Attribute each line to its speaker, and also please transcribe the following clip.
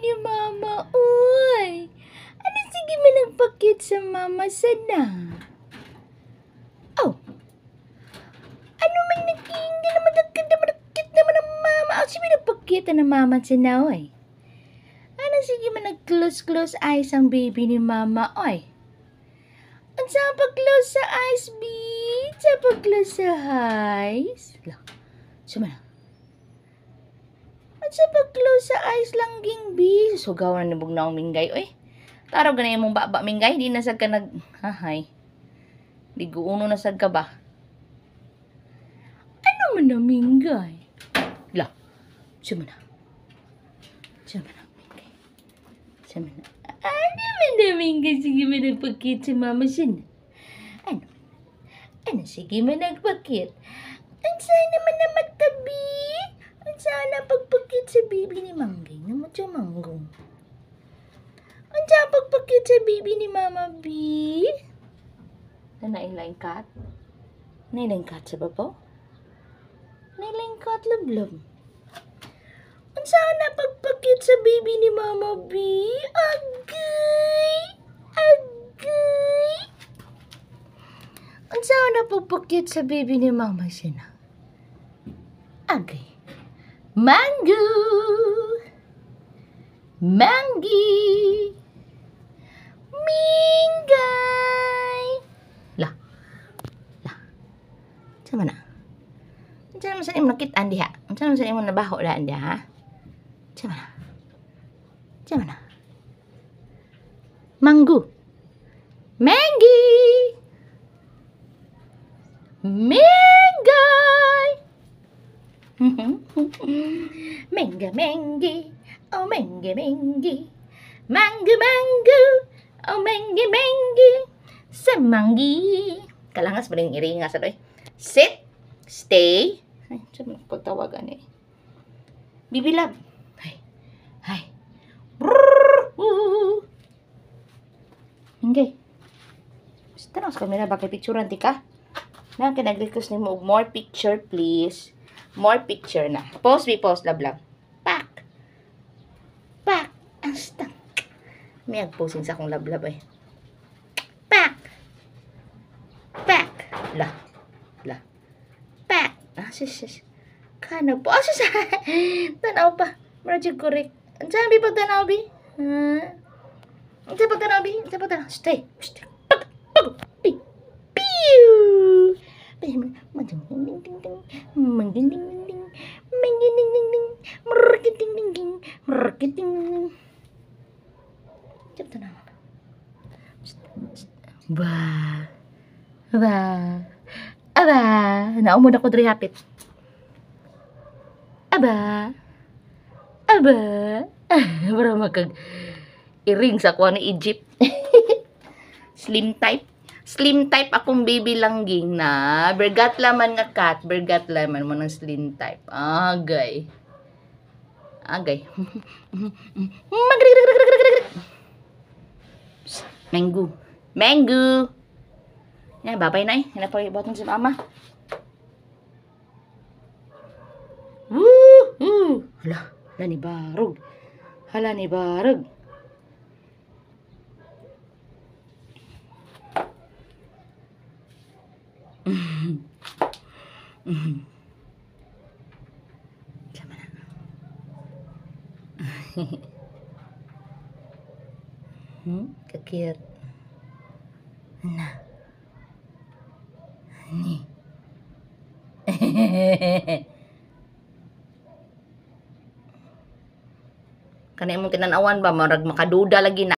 Speaker 1: ni mama, uy. Ano sige man nagpakit sa mama sana? Oh. Ano man nagkinga naman nagkit naman ang mama. Oh, sige nagpakit na mama sana, uy. Ano sige man nag-close eyes ang baby ni mama, uy. Ang sa pag-close sa eyes, B? Sa pag-close sa eyes? Lang. Sumana. Ang sa pag-close sa eyes lang, ging, B. Susugawan na nabog na akong minggay, uy. Taraw ganay mong baba minggay, di nasag ka hahay. Di guuno nasag ka ba? Ano man na minggay? La, sumana. Sumana, minggay. Sumana. Ano man na minggay? Sige man nagpakit si mama sin. Ano? Ano sige man nagpakit? Ang sana man na magtabi. Ang sana pagpakit sa baby ni Manggay na mo siya manggong. Ang sa pagpakit sa baby ni Mama B. Nailaing kat? Nailaing kat sa babo? Nailaing kat lablab. Ang sana pagpakit sa baby ni Mama B. Agay! Agay! Ang sana pagpakit sa baby ni Mama sina. Agay. Mango! Manggi! Minggay! La. Sama na. Diyan naman sa imo nakitaan diha. Diyan naman sa imo nabaho daan diha, ha? Sama na. Sama na. Manggu. Manggi! Minggay! Mangga, manggi. Oh, mangga, manggi. Mangga, mangga. Oh, mangga, manggi. Sa manggi. Kalangas ba rin iringas ito eh. Sit. Stay. Ay, saan mo pagtawagan eh. Bibilab. Ay. Ay. Hindi. Basta na sa kamera. Bakit picturean ti ka? Na, kinag-request ni mo. More picture, please. More picture na. Pause, pause, love. Pak. Pak. Asta. May ag-posing sa akong love eh. Pak. Pak. La. Pak. Sis. Kano po? Sis. Tanaw pa. Marajig correct. Ang sabi pag tanaw, bi? Ang sabi pag tanaw, bi? Ang sabi pag tanaw. Stay. Pag. Pew. Aba, naumod ako diri hapit. Aba, para makag iring sa kuha ni Egypt. Slim type akong baby langging na. Bergat laman nga cat. Bergat laman mo ng slim type. Agay. Mango. Yan, babay na eh. Yan na po ibutin si mama. Woo! Hala ni barog. Sama na. Kakit. Na. Ni. Kanay mong tinanawan ba? Marag makaduda lagi na.